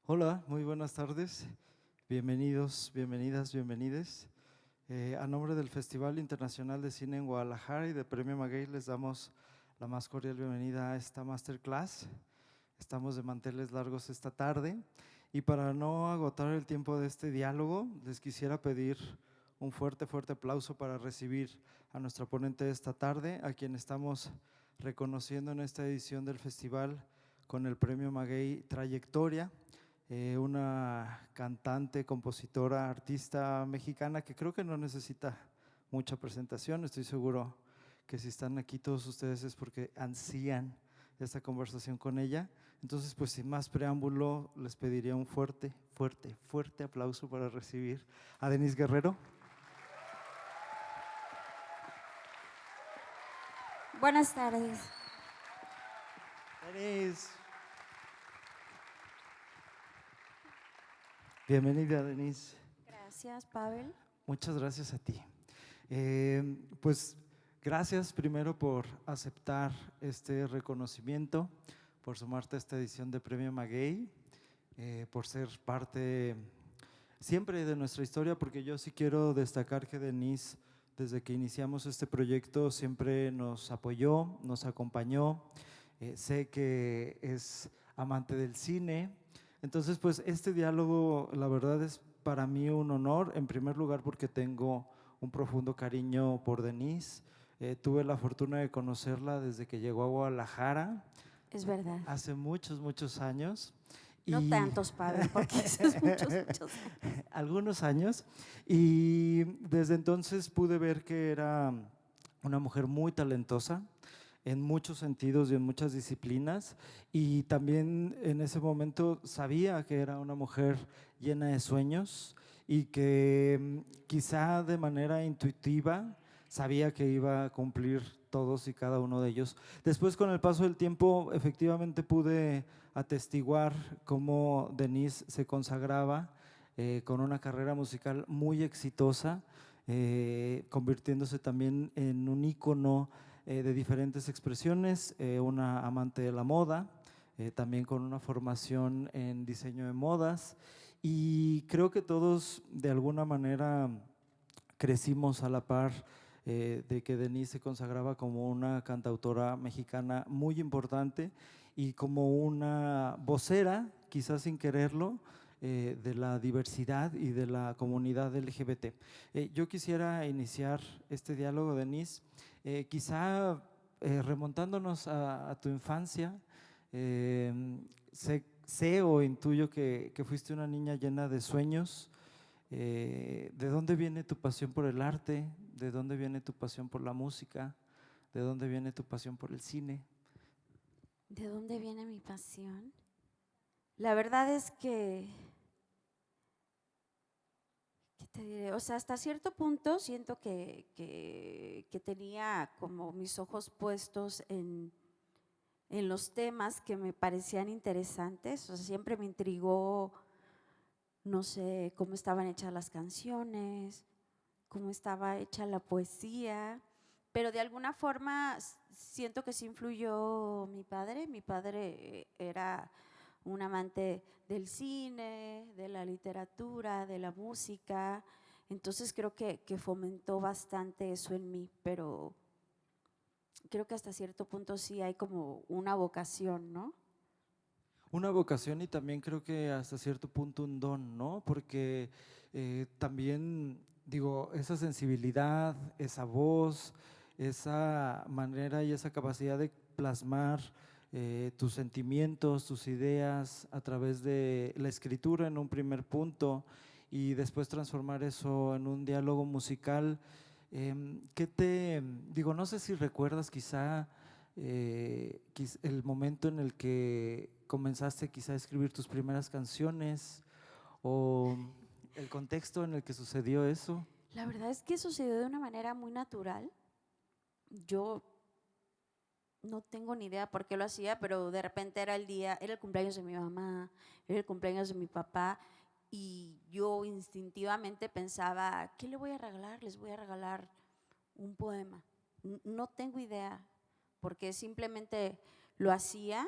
Hola, muy buenas tardes. Bienvenidos, bienvenidas, bienvenides. A nombre del Festival Internacional de Cine en Guadalajara y de Premio Maguey les damos la más cordial bienvenida a esta masterclass. Estamos de manteles largos esta tarde y para no agotar el tiempo de este diálogo, les quisiera pedir un fuerte, fuerte aplauso para recibir a nuestra ponente de esta tarde, a quien estamos reconociendo en esta edición del festival con el Premio Maguey Trayectoria. Una cantante, compositora, artista mexicana que creo que no necesita mucha presentación. Estoy seguro que si están aquí todos ustedes es porque ansían esta conversación con ella. Entonces, pues sin más preámbulo, les pediría un fuerte, fuerte, fuerte aplauso para recibir a Denise Guerrero. Buenas tardes. Denise. Bienvenida, Denise. Gracias, Pavel. Muchas gracias a ti. Pues gracias primero por aceptar este reconocimiento, por sumarte a esta edición de Premio Maguey, por ser parte siempre de nuestra historia, porque yo sí quiero destacar que Denise, desde que iniciamos este proyecto, siempre nos apoyó, nos acompañó. Sé que es amante del cine. Entonces, pues este diálogo, la verdad es para mí un honor, en primer lugar porque tengo un profundo cariño por Denise. Tuve la fortuna de conocerla desde que llegó a Guadalajara, Es verdad. hace muchos, muchos años. No Y tantos, Pavel, porque esos muchos, muchos. algunos años, y desde entonces pude ver que era una mujer muy talentosa en muchos sentidos y en muchas disciplinas, y también en ese momento sabía que era una mujer llena de sueños y que quizá de manera intuitiva sabía que iba a cumplir todos y cada uno de ellos. Después, con el paso del tiempo, efectivamente pude atestiguar cómo Denise se consagraba con una carrera musical muy exitosa, convirtiéndose también en un ícono de diferentes expresiones, una amante de la moda, también con una formación en diseño de modas, y creo que todos de alguna manera crecimos a la par de que Denise se consagraba como una cantautora mexicana muy importante y como una vocera, quizás sin quererlo, de la diversidad y de la comunidad LGBT. Yo quisiera iniciar este diálogo, Denise, quizá remontándonos a tu infancia. Sé o intuyo que fuiste una niña llena de sueños. ¿De dónde viene tu pasión por el arte? ¿De dónde viene tu pasión por la música? ¿De dónde viene tu pasión por el cine? ¿De dónde viene mi pasión? La verdad es que, ¿qué te diré? O sea, hasta cierto punto siento que tenía como mis ojos puestos en los temas que me parecían interesantes. O sea, siempre me intrigó, no sé, cómo estaban hechas las canciones, cómo estaba hecha la poesía, pero de alguna forma siento que sí influyó mi padre. Mi padre era un amante del cine, de la literatura, de la música, entonces creo que fomentó bastante eso en mí, pero creo que hasta cierto punto sí hay como una vocación, ¿no? Una vocación y también creo que hasta cierto punto un don, ¿no? Porque también, digo, esa sensibilidad, esa voz, esa manera y esa capacidad de plasmar tus sentimientos, tus ideas a través de la escritura en un primer punto y después transformar eso en un diálogo musical. ¿Qué te, digo, no sé si recuerdas quizá el momento en el que comenzaste quizá a escribir tus primeras canciones o el contexto en el que sucedió eso? La verdad es que sucedió de una manera muy natural. Yo no tengo ni idea por qué lo hacía, pero de repente era el día, era el cumpleaños de mi mamá, era el cumpleaños de mi papá, y yo instintivamente pensaba, ¿qué le voy a regalar? Les voy a regalar un poema. No tengo idea, porque simplemente lo hacía,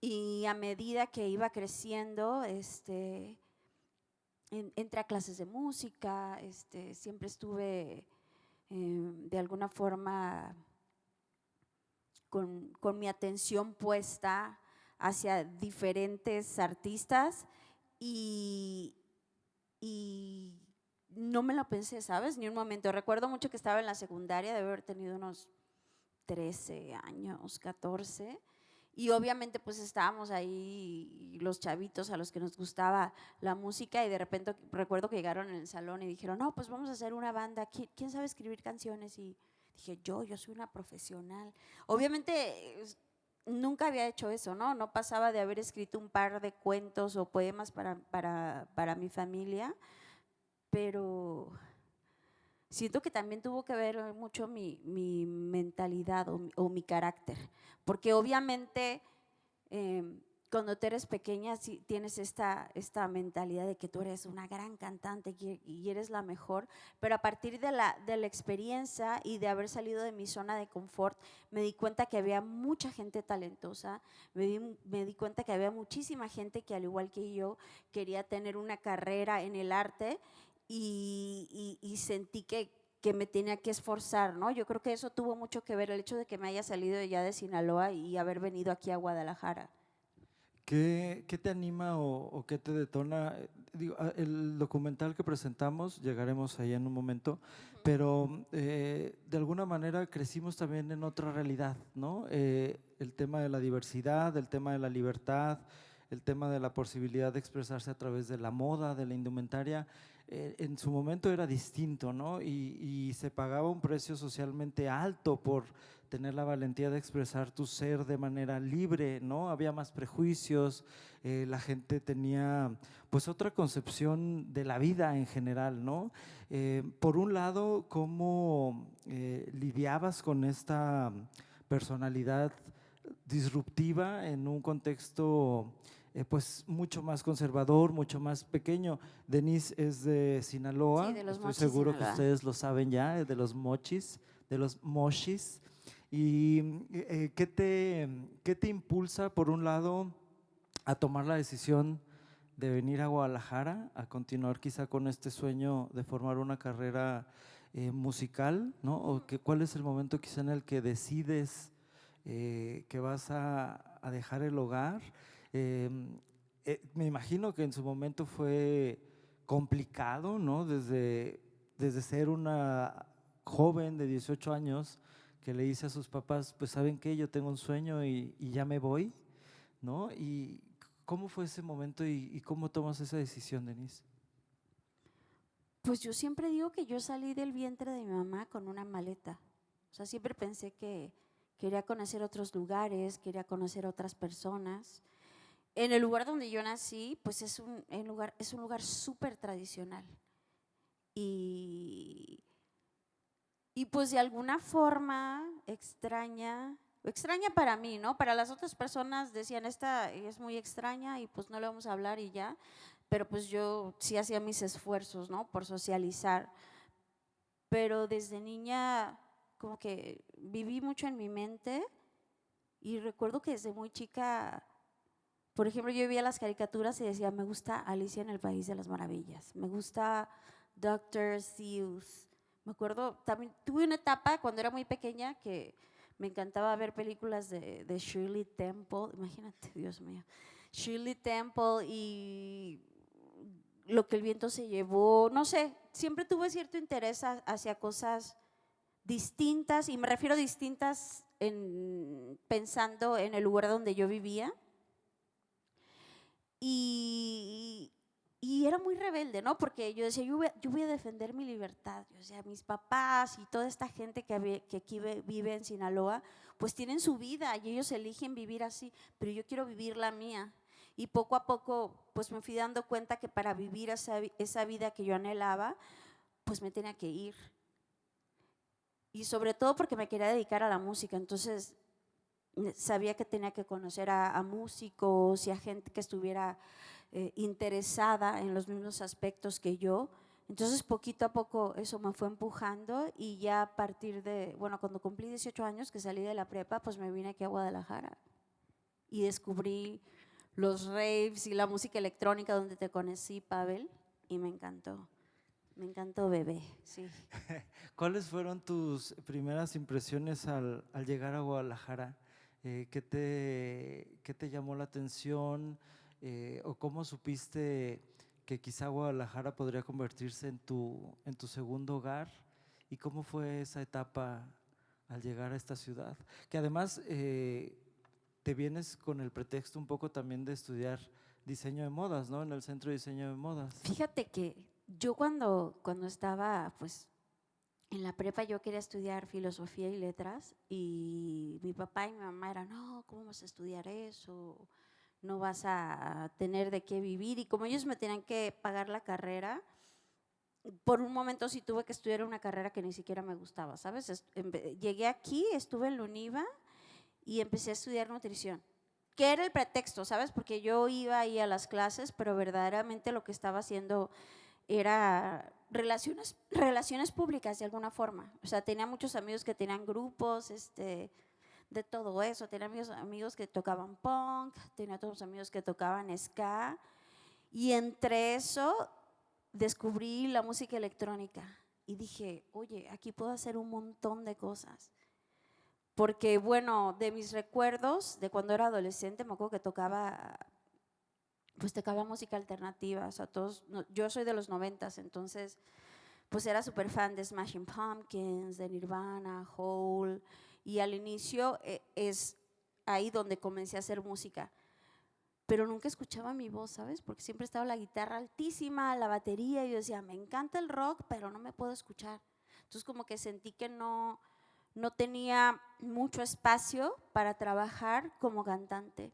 Y a medida que iba creciendo, entré a clases de música, siempre estuve de alguna forma con mi atención puesta hacia diferentes artistas y, y no me lo pensé, ¿sabes? Ni un momento. Recuerdo mucho que estaba en la secundaria, de haber tenido unos 13 años, 14, y obviamente pues estábamos ahí los chavitos a los que nos gustaba la música y de repente recuerdo que llegaron en el salón y dijeron, no, pues vamos a hacer una banda, ¿quién sabe escribir canciones? Y dije, yo soy una profesional. Obviamente nunca había hecho eso, ¿no? No pasaba de haber escrito un par de cuentos o poemas para mi familia, pero siento que también tuvo que ver mucho mi mentalidad o mi carácter, porque obviamente cuando tú eres pequeña sí tienes esta mentalidad de que tú eres una gran cantante y eres la mejor, pero a partir de la experiencia y de haber salido de mi zona de confort, me di cuenta que había mucha gente talentosa, me di cuenta que había muchísima gente que al igual que yo quería tener una carrera en el arte y sentí que me tenía que esforzar, ¿no? Yo creo que eso tuvo mucho que ver el hecho de que me haya salido ya de Sinaloa y haber venido aquí a Guadalajara. ¿Qué te anima o qué te detona? Digo, el documental que presentamos, llegaremos ahí en un momento, pero de alguna manera crecimos también en otra realidad, ¿no? El tema de la diversidad, el tema de la libertad, el tema de la posibilidad de expresarse a través de la moda, de la indumentaria, en su momento era distinto, ¿no? Y se pagaba un precio socialmente alto por tener la valentía de expresar tu ser de manera libre, ¿no? Había más prejuicios, la gente tenía pues otra concepción de la vida en general, ¿no? Por un lado, ¿cómo lidiabas con esta personalidad disruptiva en un contexto pues mucho más conservador, mucho más pequeño? Denise es de Sí, Sinaloa, de los estoy Mochis, seguro que Sinaloa. ustedes lo saben ya, es de los mochis, de los mochis. ¿Y qué te impulsa, por un lado, a tomar la decisión de venir a Guadalajara, a continuar quizá con este sueño de formar una carrera musical, ¿no? O ¿cuál es el momento quizá en el que decides que vas a dejar el hogar? Me imagino que en su momento fue complicado, ¿no? Desde ser una joven de 18 años que le dice a sus papás, pues ¿saben qué? Yo tengo un sueño y ya me voy, ¿no? ¿Y cómo fue ese momento y cómo tomas esa decisión, Denise? Pues yo siempre digo que yo salí del vientre de mi mamá con una maleta. O sea, siempre pensé que quería conocer otros lugares, quería conocer otras personas. En el lugar donde yo nací, pues es un lugar súper tradicional. Y, y pues de alguna forma extraña para mí, ¿no? Para las otras personas decían, esta es muy extraña y pues no le vamos a hablar y ya, pero pues yo sí hacía mis esfuerzos, ¿no? Por socializar, pero desde niña como que viví mucho en mi mente y recuerdo que desde muy chica, por ejemplo, yo veía las caricaturas y decía, me gusta Alicia en el País de las Maravillas, me gusta Doctor Seuss. Me acuerdo, también tuve una etapa cuando era muy pequeña que me encantaba ver películas de Shirley Temple, imagínate, Dios mío, Shirley Temple y Lo que el viento se llevó, no sé, siempre tuve cierto interés hacia cosas distintas y me refiero a distintas pensando en el lugar donde yo vivía y, y era muy rebelde, ¿no? Porque yo decía, yo voy a defender mi libertad. O sea, mis papás y toda esta gente que aquí vive en Sinaloa, pues tienen su vida y ellos eligen vivir así, pero yo quiero vivir la mía. Y poco a poco, pues me fui dando cuenta que para vivir esa vida que yo anhelaba, pues me tenía que ir. Y sobre todo porque me quería dedicar a la música. Entonces, sabía que tenía que conocer a músicos y a gente que estuviera interesada en los mismos aspectos que yo. Entonces, poquito a poco eso me fue empujando y ya a partir de, bueno, cuando cumplí 18 años que salí de la prepa, pues me vine aquí a Guadalajara. y descubrí los raves y la música electrónica donde te conocí, Pavel, y me encantó Bebé, sí. ¿Cuáles fueron tus primeras impresiones al llegar a Guadalajara? ¿Qué te llamó la atención? ¿O cómo supiste que quizá Guadalajara podría convertirse en tu segundo hogar? ¿Y cómo fue esa etapa al llegar a esta ciudad? Que además te vienes con el pretexto un poco también de estudiar diseño de modas, ¿no? En el Centro de Diseño de Modas. Fíjate que yo cuando estaba pues en la prepa yo quería estudiar filosofía y letras y mi papá y mi mamá eran, no, ¿cómo vas a estudiar eso? No vas a tener de qué vivir. Y como ellos me tenían que pagar la carrera, por un momento sí tuve que estudiar una carrera que ni siquiera me gustaba, ¿sabes? Llegué aquí, estuve en la UNIVA y empecé a estudiar nutrición, que era el pretexto, ¿sabes? Porque yo iba ahí a las clases, pero verdaderamente lo que estaba haciendo era relaciones públicas de alguna forma. O sea, tenía muchos amigos que tenían grupos, de todo eso. Tenía amigos que tocaban punk, tenía otros amigos que tocaban ska. Y entre eso descubrí la música electrónica y dije, oye, aquí puedo hacer un montón de cosas. Porque bueno, de mis recuerdos de cuando era adolescente, me acuerdo que tocaba música alternativa, o sea, yo soy de los 90s, entonces pues era súper fan de Smashing Pumpkins, de Nirvana, Hole, y al inicio es ahí donde comencé a hacer música, pero nunca escuchaba mi voz, ¿sabes? Porque siempre estaba la guitarra altísima, la batería, y yo decía, me encanta el rock, pero no me puedo escuchar. Entonces como que sentí que no tenía mucho espacio para trabajar como cantante.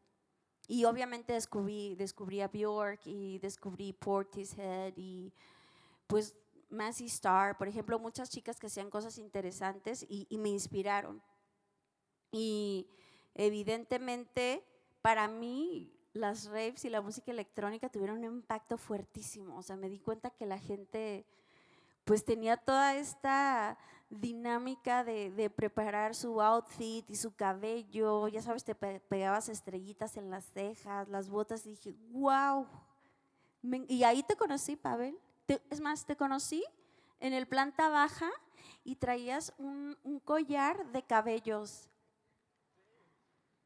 Y obviamente descubrí a Bjork y descubrí Portishead y pues Mazzy Star, por ejemplo, muchas chicas que hacían cosas interesantes y me inspiraron. Y evidentemente para mí las raves y la música electrónica tuvieron un impacto fuertísimo. O sea, me di cuenta que la gente pues tenía toda esta dinámica de preparar su outfit y su cabello, ya sabes, te pegabas estrellitas en las cejas, las botas, y dije, wow. Y ahí te conocí, Pavel. Es más, te conocí en el planta baja y traías un collar de cabellos.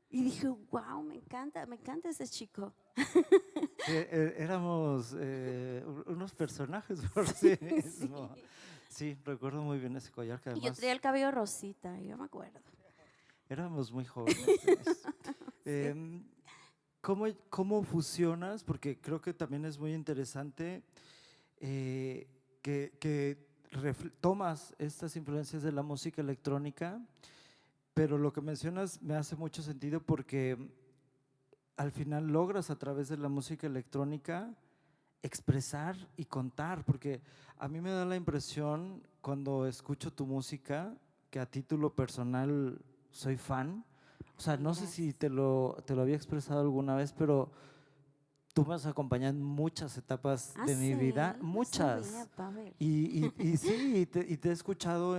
Y dije, wow, me encanta ese chico. Sí, éramos unos personajes por sí mismo. Sí. Sí, recuerdo muy bien ese collar que Y yo además traía el cabello rosita, yo me acuerdo. éramos muy jóvenes, Denise. Sí. Em, ¿Cómo fusionas? Porque creo que también es muy interesante que tomas estas influencias de la música electrónica, pero lo que mencionas me hace mucho sentido porque al final logras a través de la música electrónica expresar y contar, porque a mí me da la impresión cuando escucho tu música que a título personal soy fan. O sea, Ay, no sé si gracias. te lo había expresado alguna vez, pero tú me has acompañado en muchas etapas Ah, de mi vida, sí, no sabía, muchas. Pavel. Y sí, y te he escuchado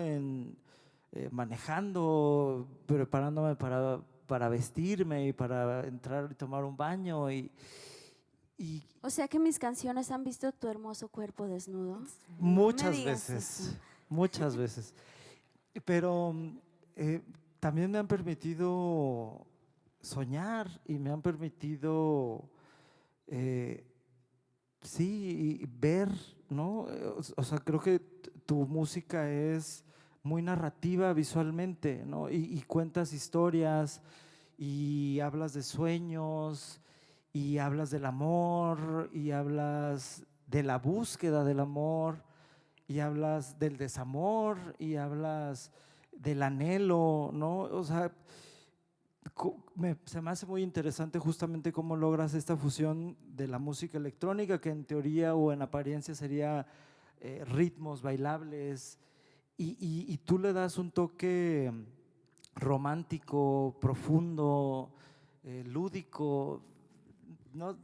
manejando, preparándome para vestirme y para entrar y tomar un baño. Y O sea que mis canciones han visto tu hermoso cuerpo desnudo. No me muchas digas eso. veces, muchas veces. Pero eh, también me han permitido soñar y me han permitido, eh, sí, y ver, ¿no? O sea, creo que tu música es muy narrativa visualmente, ¿no? Y cuentas historias y hablas de sueños y hablas del amor y hablas de la búsqueda del amor y hablas del desamor y hablas del anhelo, ¿no? O sea, se me hace muy interesante justamente cómo logras esta fusión de la música electrónica, que en teoría o en apariencia sería ritmos bailables, y tú le das un toque romántico, profundo, lúdico, ¿no?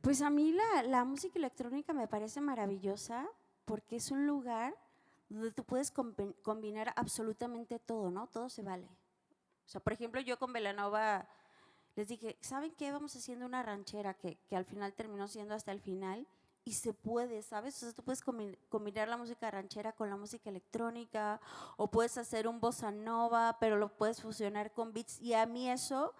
Pues a mí la música electrónica me parece maravillosa porque es un lugar donde tú puedes combinar absolutamente todo, ¿no? Todo se vale. O sea, por ejemplo, yo con Belanova les dije, ¿saben qué? Vamos haciendo una ranchera que al final terminó siendo hasta el final. Y se puede, ¿sabes? O sea, tú puedes combinar la música ranchera con la música electrónica, o puedes hacer un bossa nova, pero lo puedes fusionar con beats. Y a mí eso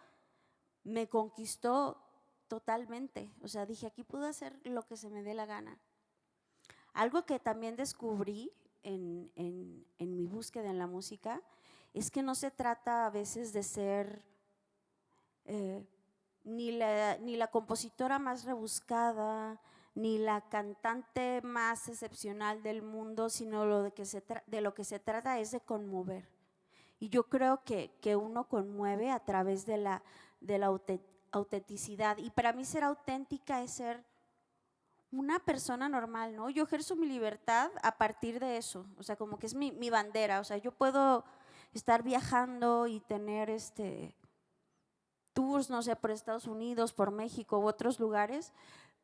me conquistó totalmente. O sea, dije, aquí puedo hacer lo que se me dé la gana. Algo que también descubrí en mi búsqueda en la música es que no se trata a veces de ser ni la compositora más rebuscada, ni la cantante más excepcional del mundo, sino de lo que se trata es de conmover. Y yo creo que uno conmueve a través de la autenticidad. Y para mí ser auténtica es ser una persona normal, ¿no? Yo ejerzo mi libertad a partir de eso, o sea, como que es mi bandera, o sea, yo puedo estar viajando y tener tours, no sé, por Estados Unidos, por México u otros lugares,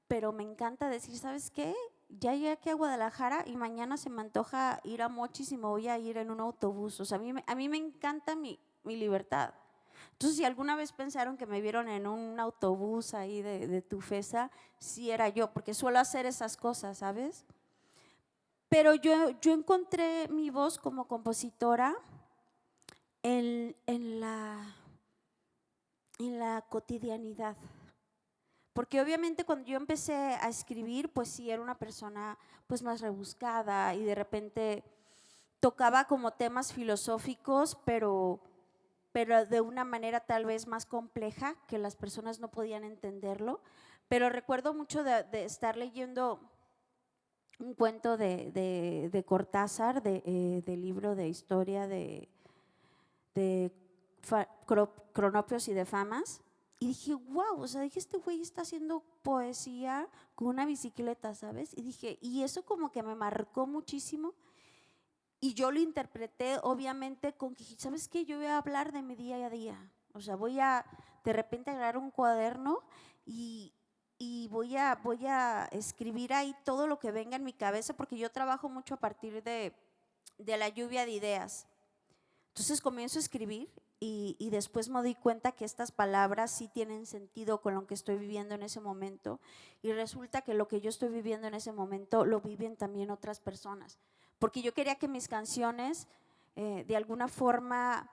pero me encanta decir, ¿sabes qué? Ya llegué aquí a Guadalajara y mañana se me antoja ir a Mochis y me voy a ir en un autobús. O sea, a mí me encanta mi libertad. Entonces, si alguna vez pensaron que me vieron en un autobús ahí de Tufesa, sí era yo, porque suelo hacer esas cosas, ¿sabes? Pero yo encontré mi voz como compositora en la cotidianidad. Porque obviamente cuando yo empecé a escribir, pues sí, era una persona pues más rebuscada y de repente tocaba como temas filosóficos, pero de una manera tal vez más compleja, que las personas no podían entenderlo. Pero recuerdo mucho de estar leyendo un cuento de Cortázar, del libro de historia de Cronopios y de Famas. Y dije, wow, o sea, dije, este güey está haciendo poesía con una bicicleta, ¿sabes? Y dije, y eso como que me marcó muchísimo. Y yo lo interpreté, obviamente, con que, ¿sabes qué? Yo voy a hablar de mi día a día. O sea, voy a de repente agarrar un cuaderno y voy a escribir ahí todo lo que venga en mi cabeza, porque yo trabajo mucho a partir de la lluvia de ideas. Entonces comienzo a escribir y después me doy cuenta que estas palabras sí tienen sentido con lo que estoy viviendo en ese momento, y resulta que lo que yo estoy viviendo en ese momento lo viven también otras personas, porque yo quería que mis canciones de alguna forma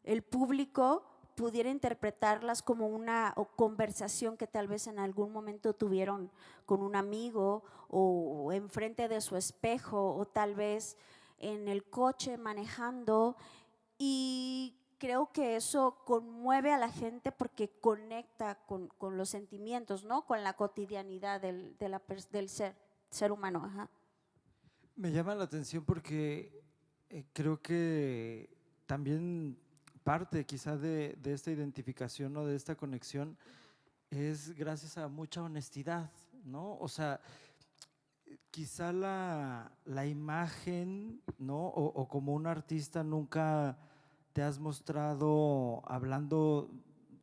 el público pudiera interpretarlas como una conversación que tal vez en algún momento tuvieron con un amigo, o enfrente de su espejo, o tal vez en el coche manejando. Y creo que eso conmueve a la gente porque conecta con los sentimientos, ¿no? Con la cotidianidad del ser humano. Ajá. Me llama la atención porque creo que también parte quizá de esta identificación o de esta conexión es gracias a mucha honestidad, ¿no? O sea, quizá la imagen, ¿no? O como un artista nunca te has mostrado hablando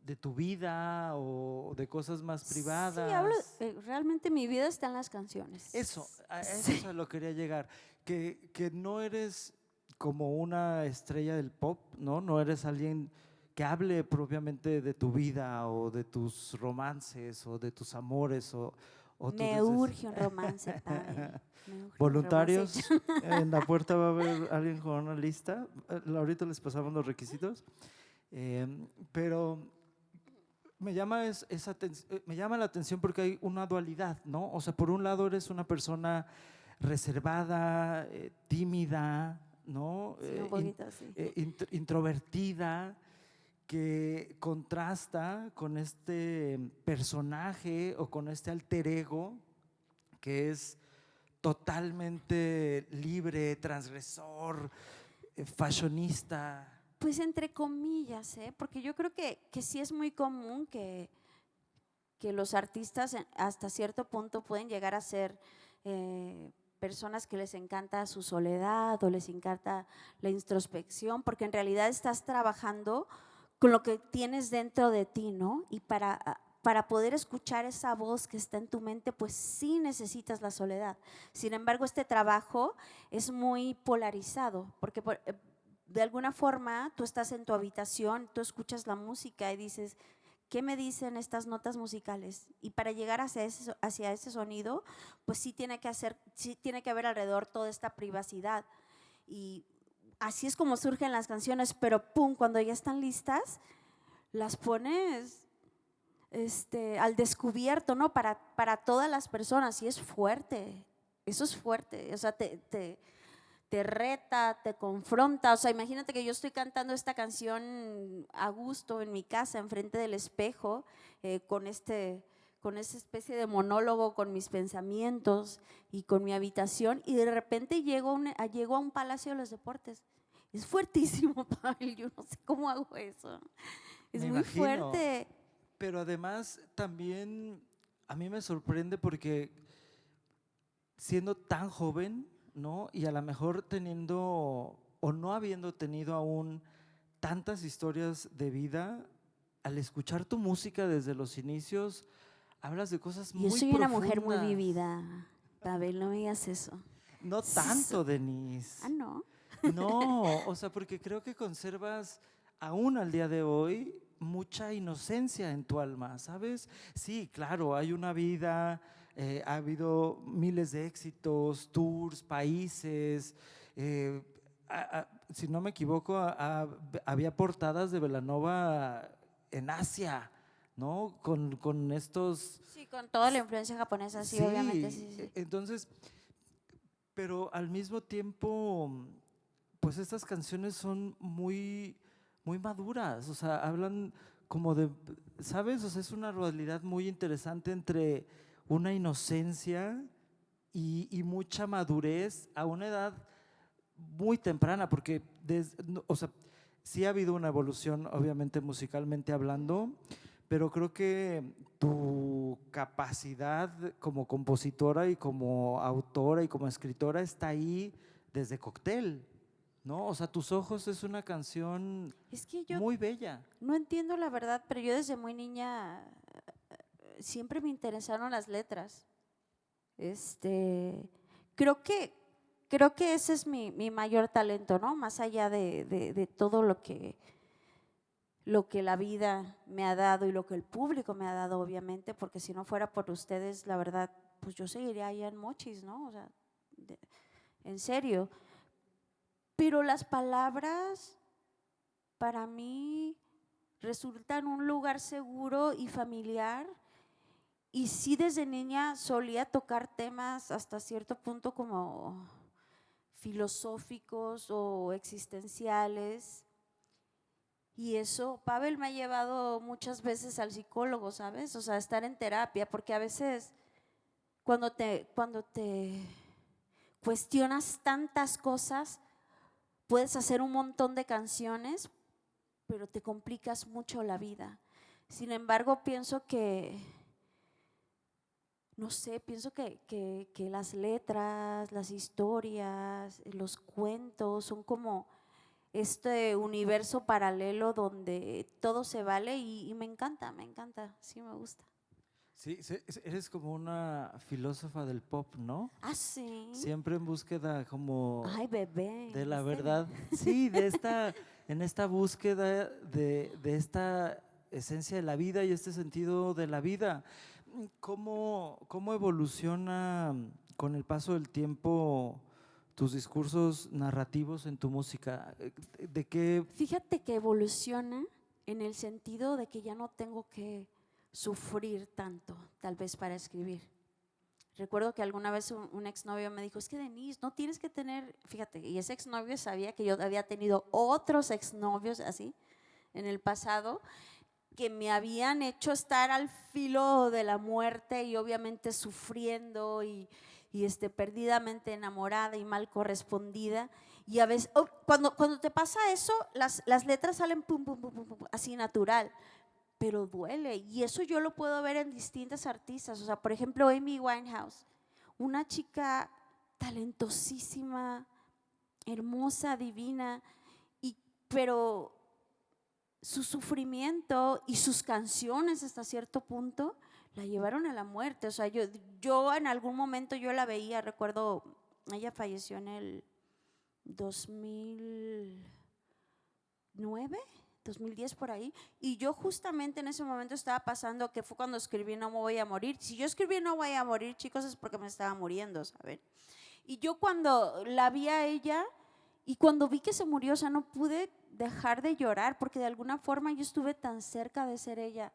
de tu vida o de cosas más Sí, hablo, privadas. realmente mi vida está en las canciones. Eso, a Sí. eso es a lo quería llegar, que no eres como una estrella del pop, ¿no? No eres alguien que hable propiamente de tu vida o de tus romances o de tus amores o tú Me dices… urge un romance, Pavel. Me urge un romance. Voluntarios, en la puerta va a haber alguien con una lista, ahorita les pasamos los requisitos, pero me llama, me llama la atención porque hay una dualidad, ¿no? O sea, por un lado eres una persona reservada, tímida, ¿no? Sí, un poquito, sí. Introvertida, que contrasta con este personaje o con este alter ego que es totalmente libre, transgresor, fashionista. Pues entre comillas, ¿eh? Porque yo creo que sí es muy común que los artistas hasta cierto punto pueden llegar a ser personas que les encanta su soledad o les encanta la introspección, porque en realidad estás trabajando con lo que tienes dentro de ti, ¿no? Y para poder escuchar esa voz que está en tu mente, pues sí necesitas la soledad. Sin embargo, este trabajo es muy polarizado, porque de alguna forma tú estás en tu habitación, tú escuchas la música y dices, ¿qué me dicen estas notas musicales? Y para llegar hacia ese sonido, pues sí tiene que haber alrededor toda esta privacidad. Y así es como surgen las canciones, pero pum, cuando ya están listas, las pones al descubierto, ¿no? Para todas las personas, y es fuerte, eso es fuerte, o sea, te reta, te confronta, o sea, imagínate que yo estoy cantando esta canción a gusto en mi casa, enfrente del espejo, con esta especie de monólogo, con mis pensamientos y con mi habitación, y de repente llego a un Palacio de los Deportes. Es fuertísimo, Pavel, yo no sé cómo hago eso. Es Me muy imagino, fuerte. pero además también a mí me sorprende porque siendo tan joven, ¿no? Y a lo mejor teniendo o no habiendo tenido aún tantas historias de vida, al escuchar tu música desde los inicios, hablas de cosas Yo muy soy una mujer muy profundas. vivida, Pavel, no me digas eso. No Sí, tanto, Denise. no. No, o sea, porque creo que conservas aún al día de hoy mucha inocencia en tu alma, ¿sabes? Sí, claro, hay una vida, ha habido miles de éxitos, tours, países. eh, si no me equivoco, había portadas de Belanova en Asia, ¿no? Con estos. Sí, con toda la influencia japonesa, sí, obviamente, Sí, sí, sí. entonces, pero al mismo tiempo, pues estas canciones son muy maduras, o sea, hablan como de, ¿sabes? O sea, es una dualidad muy interesante entre una inocencia y mucha madurez a una edad muy temprana, porque, no, o sea, sí ha habido una evolución, obviamente musicalmente hablando, pero creo que tu capacidad como compositora y como autora y como escritora está ahí desde Cóctel, ¿no? O sea, Tus ojos es una canción Es que yo muy bella. no entiendo la verdad, pero yo desde muy niña siempre me interesaron las letras. Este, creo que, creo que ese es mi mayor talento, ¿no? Más allá de todo lo que la vida me ha dado y lo que el público me ha dado, obviamente, porque si no fuera por ustedes, la verdad, pues yo seguiría allá en Mochis, ¿no? O sea, de- en serio. Pero las palabras para mí resultan un lugar seguro y familiar. Y sí, desde niña solía tocar temas hasta cierto punto como filosóficos o existenciales. Y eso, Pavel me ha llevado muchas veces al psicólogo, ¿sabes? O sea, estar en terapia, porque a veces cuando te cuestionas tantas cosas, puedes hacer un montón de canciones, pero te complicas mucho la vida. Sin embargo, pienso que, no sé, pienso que las letras, las historias, los cuentos son como este universo paralelo donde todo se vale y me encanta, sí me gusta. Sí, eres como una filósofa del pop, ¿no? Ah, sí. Siempre en búsqueda como Ay, bebé, de la ¿viste? verdad. Sí, en esta búsqueda de esta esencia de la vida y este sentido de la vida. ¿Cómo evoluciona con el paso del tiempo tus discursos narrativos en tu música? ¿De qué? Fíjate que evoluciona en el sentido de que ya no tengo que sufrir tanto, tal vez para escribir. Recuerdo que alguna vez un exnovio me dijo, es que Denise, no tienes que tener, fíjate, y ese exnovio sabía que yo había tenido otros exnovios así en el pasado, que me habían hecho estar al filo de la muerte y obviamente sufriendo y perdidamente enamorada y mal correspondida. Y a veces, cuando te pasa eso, las letras salen pum, pum, pum, pum, pum, así natural, pero duele. Y eso yo lo puedo ver en distintas artistas. O sea, por ejemplo, Amy Winehouse, una chica talentosísima, hermosa, divina, pero su sufrimiento y sus canciones hasta cierto punto la llevaron a la muerte. O sea, yo en algún momento yo la veía, recuerdo, ella falleció en el 2000, 2010 por ahí, y yo justamente en ese momento estaba pasando, que fue cuando escribí No me voy a morir. Si yo escribí No voy a morir, chicos, es porque me estaba muriendo, ¿saben? Y yo cuando la vi a ella y cuando vi que se murió, o sea, no pude dejar de llorar porque de alguna forma yo estuve tan cerca de ser ella.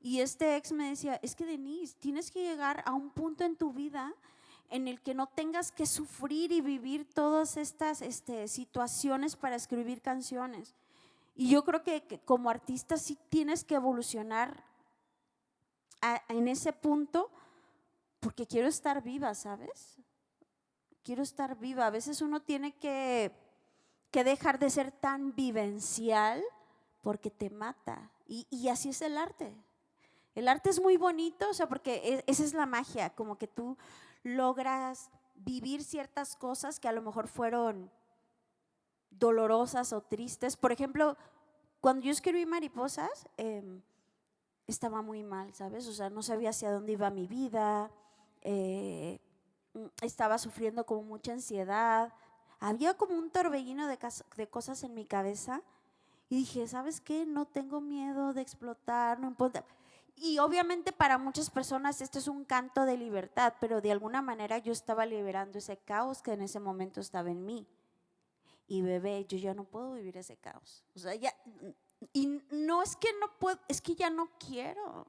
Y este ex me decía, es que Denise, tienes que llegar a un punto en tu vida en el que no tengas que sufrir y vivir todas estas situaciones para escribir canciones. Y yo creo que como artista sí tienes que evolucionar en ese punto porque quiero estar viva, ¿sabes? Quiero estar viva. A veces uno tiene que dejar de ser tan vivencial porque te mata. Y así es el arte. El arte es muy bonito, o sea, porque esa es la magia, como que tú logras vivir ciertas cosas que a lo mejor fueron dolorosas o tristes. Por ejemplo, cuando yo escribí Mariposas, estaba muy mal, ¿sabes? O sea, no sabía hacia dónde iba mi vida, estaba sufriendo como mucha ansiedad, había como un torbellino de cosas en mi cabeza y dije, ¿sabes qué? No tengo miedo de explotar, no importa. Y obviamente para muchas personas esto es un canto de libertad, pero de alguna manera yo estaba liberando ese caos que en ese momento estaba en mí. Y bebé, yo ya no puedo vivir ese caos. O sea, ya, y no es que no puedo, es que ya no quiero.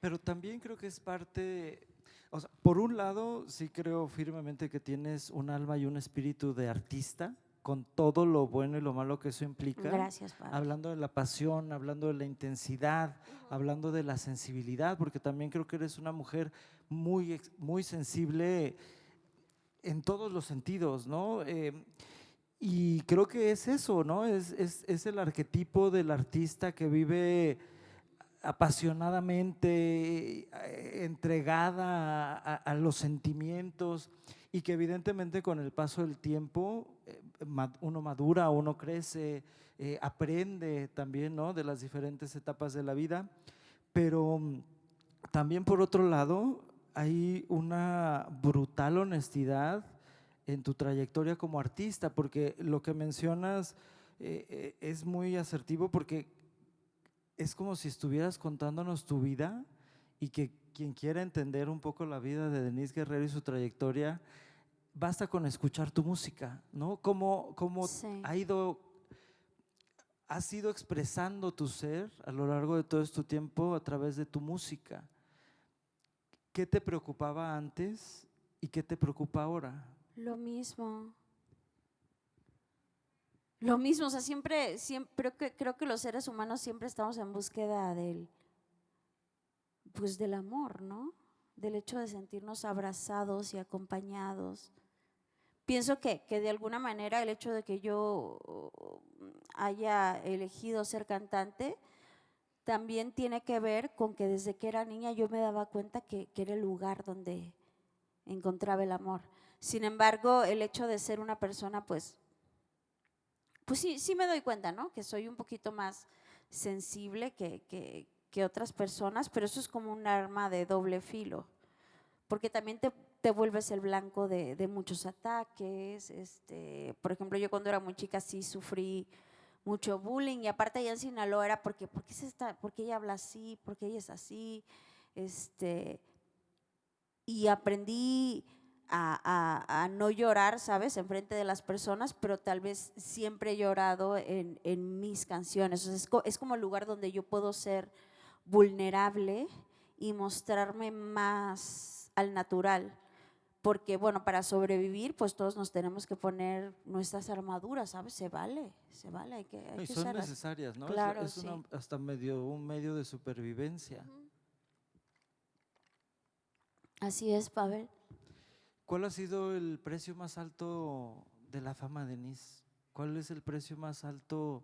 Pero también creo que es parte, o sea, por un lado sí creo firmemente que tienes un alma y un espíritu de artista, con todo lo bueno y lo malo que eso implica, Gracias, Pablo. hablando de la pasión, hablando de la intensidad, hablando de la sensibilidad, porque también creo que eres una mujer muy sensible en todos los sentidos, ¿no? Y creo que es eso, ¿no? Es el arquetipo del artista que vive apasionadamente, entregada a los sentimientos y que evidentemente con el paso del tiempo uno madura, uno crece, aprende también, ¿no? De las diferentes etapas de la vida, pero también por otro lado hay una brutal honestidad en tu trayectoria como artista, porque lo que mencionas es muy asertivo porque es como si estuvieras contándonos tu vida y que quien quiera entender un poco la vida de Denise Guerrero y su trayectoria, basta con escuchar tu música, ¿no? Cómo Sí. has ido expresando tu ser a lo largo de todo este tiempo a través de tu música. ¿Qué te preocupaba antes y qué te preocupa ahora? Lo mismo. Lo mismo, o sea, siempre creo que los seres humanos siempre estamos en búsqueda pues del amor, ¿no? Del hecho de sentirnos abrazados y acompañados. Pienso que de alguna manera el hecho de que yo haya elegido ser cantante también tiene que ver con que desde que era niña yo me daba cuenta que era el lugar donde encontraba el amor. Sin embargo, el hecho de ser una persona, pues sí me doy cuenta, ¿no? Que soy un poquito más sensible que otras personas, pero eso es como un arma de doble filo, porque también te vuelves el blanco de muchos ataques. Por ejemplo, yo cuando era muy chica sí sufrí mucho bullying y aparte allá en Sinaloa era porque ella habla así, porque ella es así, y aprendí a no llorar, ¿sabes? Enfrente de las personas, pero tal vez siempre he llorado en mis canciones. O sea, es como el lugar donde yo puedo ser vulnerable y mostrarme más al natural. Porque, bueno, para sobrevivir, pues todos nos tenemos que poner nuestras armaduras, ¿sabes? Se vale, hay Y que son usarlas. necesarias, ¿no? Claro, Es sí. hasta un medio de supervivencia. Así es, Pavel. ¿Cuál ha sido el precio más alto de la fama, Denise? ¿Cuál es el precio más alto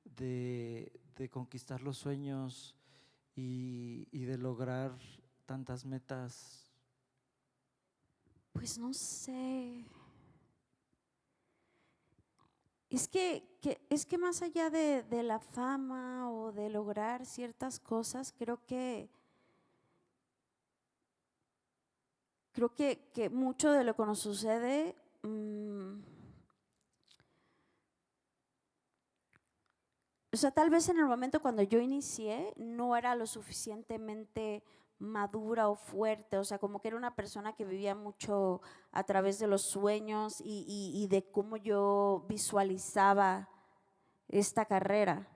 de conquistar los sueños y de lograr tantas metas? Pues no sé. Es que más allá de la fama o de lograr ciertas cosas, creo que mucho de lo que nos sucede o sea, tal vez en el momento cuando yo inicié no era lo suficientemente madura o fuerte, o sea, como que era una persona que vivía mucho a través de los sueños y de cómo yo visualizaba esta carrera.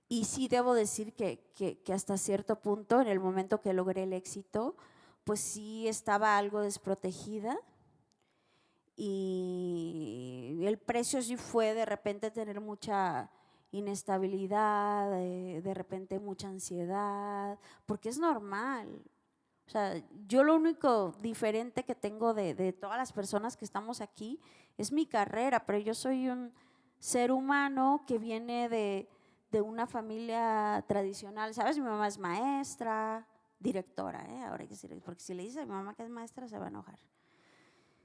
Y sí debo decir que hasta cierto punto, en el momento que logré el éxito, pues sí estaba algo desprotegida y el precio sí fue de repente tener mucha inestabilidad, de repente mucha ansiedad, porque es normal. O sea, yo lo único diferente que tengo de todas las personas que estamos aquí es mi carrera, pero yo soy un ser humano que viene de una familia tradicional, ¿sabes? Mi mamá es maestra, directora, ¿eh? Ahora hay que decir, porque si le dice a mi mamá que es maestra se va a enojar.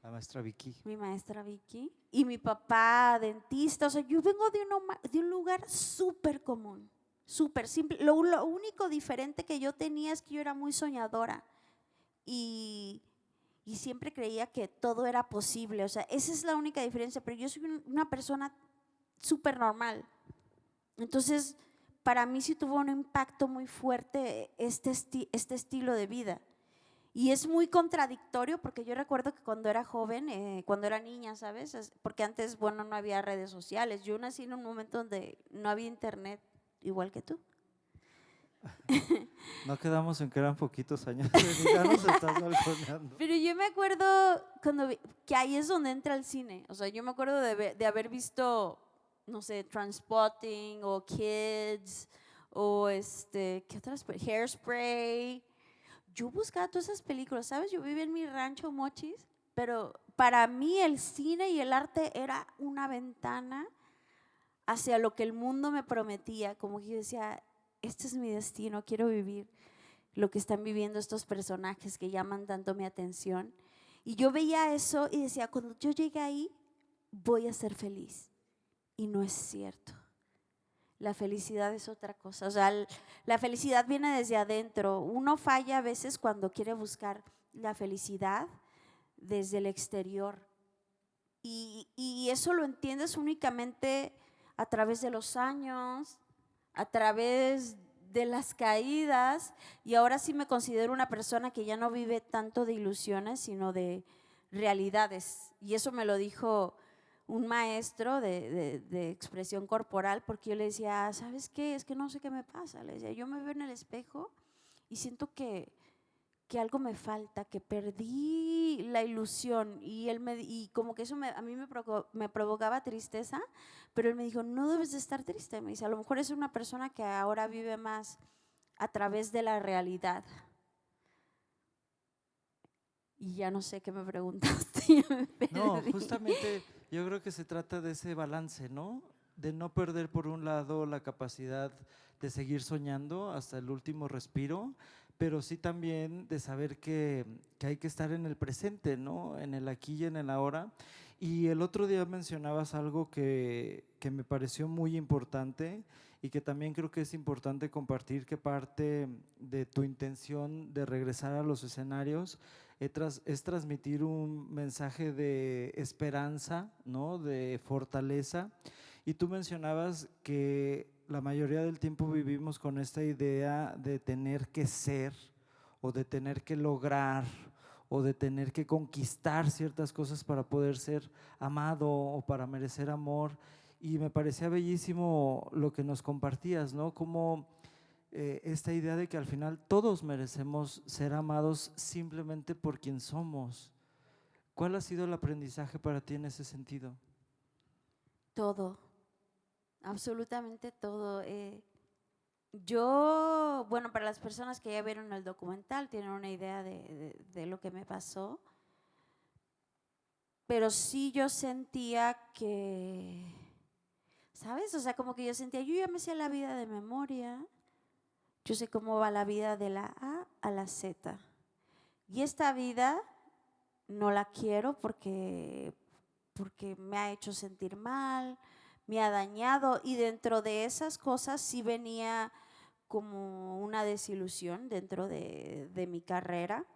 La maestra Vicky. Mi maestra Vicky y mi papá dentista, o sea, yo vengo de un lugar súper común, súper simple. Lo único diferente que yo tenía es que yo era muy soñadora y, y siempre creía que todo era posible, o sea, esa es la única diferencia, pero yo soy una persona súper normal. Entonces, para mí sí tuvo un impacto muy fuerte este estilo de vida. Y es muy contradictorio porque yo recuerdo que cuando era joven, cuando era niña, ¿sabes? Porque antes, bueno, no había redes sociales. Yo nací en un momento donde no había internet, igual que tú. No quedamos en que eran poquitos años, ya nos estás balconeando. Pero yo me acuerdo que ahí es donde entra el cine. O sea, yo me acuerdo de haber visto, no sé, Transpotting o Kids o ¿qué otras? Hairspray. Yo buscaba todas esas películas, ¿sabes? Yo vivía en mi rancho Mochis, pero para mí el cine y el arte era una ventana hacia lo que el mundo me prometía, como que yo decía, este es mi destino, quiero vivir lo que están viviendo estos personajes que llaman tanto mi atención. Y yo veía eso y decía, cuando yo llegue ahí, voy a ser feliz. Y no es cierto. La felicidad es otra cosa. O sea, la felicidad viene desde adentro. Uno falla a veces cuando quiere buscar la felicidad desde el exterior. Y eso lo entiendes únicamente a través de los años, a través de las caídas. Y ahora sí me considero una persona que ya no vive tanto de ilusiones, sino de realidades. Y eso me lo dijo un maestro de expresión corporal, porque yo le decía, ¿sabes qué? Es que no sé qué me pasa. Le decía, yo me veo en el espejo y siento que algo me falta, que perdí la ilusión. Y él y como que eso a mí me provocaba tristeza, pero él me dijo, no debes de estar triste. Me dice, a lo mejor es una persona que ahora vive más a través de la realidad. Y ya no sé qué me preguntaste, ya me No, perdí. justamente yo creo que se trata de ese balance, ¿no? De no perder por un lado la capacidad de seguir soñando hasta el último respiro, pero sí también de saber que hay que estar en el presente, ¿no? En el aquí y en el ahora. Y el otro día mencionabas algo que me pareció muy importante y que también creo que es importante compartir, que parte de tu intención de regresar a los escenarios es transmitir un mensaje de esperanza, ¿no? De fortaleza. Y tú mencionabas que la mayoría del tiempo vivimos con esta idea de tener que ser o de tener que lograr o de tener que conquistar ciertas cosas para poder ser amado o para merecer amor. Y me parecía bellísimo lo que nos compartías, ¿no? Como esta idea de que al final todos merecemos ser amados simplemente por quien somos. ¿Cuál ha sido el aprendizaje para ti en ese sentido? Todo, absolutamente todo. Yo, bueno, para las personas que ya vieron el documental, tienen una idea de lo que me pasó, pero sí yo sentía que, ¿sabes? O sea, como que yo sentía, yo ya me sé la vida de memoria, yo sé cómo va la vida de la A a la Z. Y esta vida no la quiero porque me ha hecho sentir mal, me ha dañado y dentro de esas cosas sí venía como una desilusión dentro de mi carrera.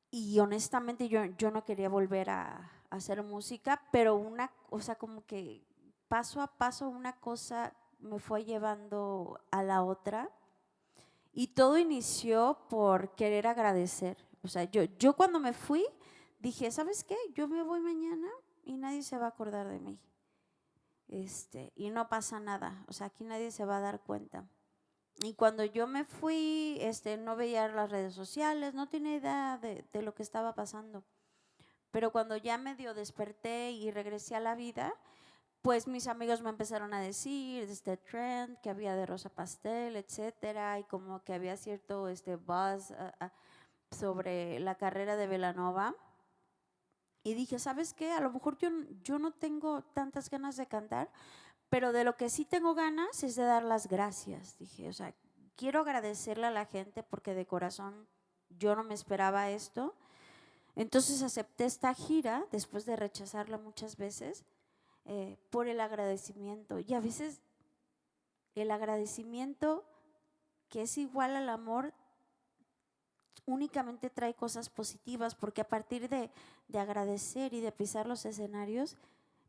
Y honestamente yo no quería volver hacer música, pero o sea, como que paso a paso una cosa me fue llevando a la otra y todo inició por querer agradecer. O sea, yo cuando me fui dije, ¿sabes qué? Yo me voy mañana y nadie se va a acordar de mí. Y no pasa nada, o sea, aquí nadie se va a dar cuenta. Y cuando yo me fui, no veía las redes sociales, no tenía idea de lo que estaba pasando. Pero cuando ya medio desperté y regresé a la vida, pues mis amigos me empezaron a decir de este trend que había de Rosa Pastel, etcétera, y como que había cierto buzz sobre la carrera de Belanova. Y dije, ¿sabes qué? A lo mejor yo no tengo tantas ganas de cantar, pero de lo que sí tengo ganas es de dar las gracias. Dije, o sea, quiero agradecerle a la gente porque de corazón yo no me esperaba esto. Entonces acepté esta gira después de rechazarla muchas veces por el agradecimiento. Y a veces el agradecimiento, que es igual al amor, únicamente trae cosas positivas, porque a partir de agradecer y de pisar los escenarios,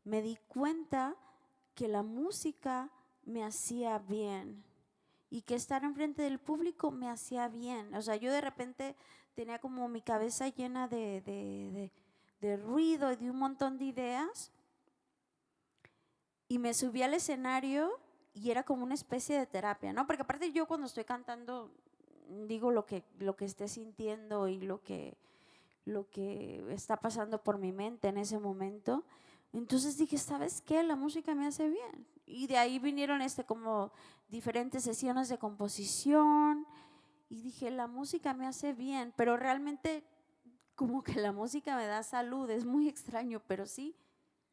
me di cuenta que la música me hacía bien y que estar enfrente del público me hacía bien. O sea, yo de repente tenía como mi cabeza llena de ruido y de un montón de ideas y me subí al escenario y era como una especie de terapia, ¿no? Porque aparte yo cuando estoy cantando digo lo que esté sintiendo y lo que está pasando por mi mente en ese momento. Entonces dije, ¿sabes qué? La música me hace bien. Y de ahí vinieron como diferentes sesiones de composición y dije, la música me hace bien, pero realmente como que la música me da salud, es muy extraño, pero sí.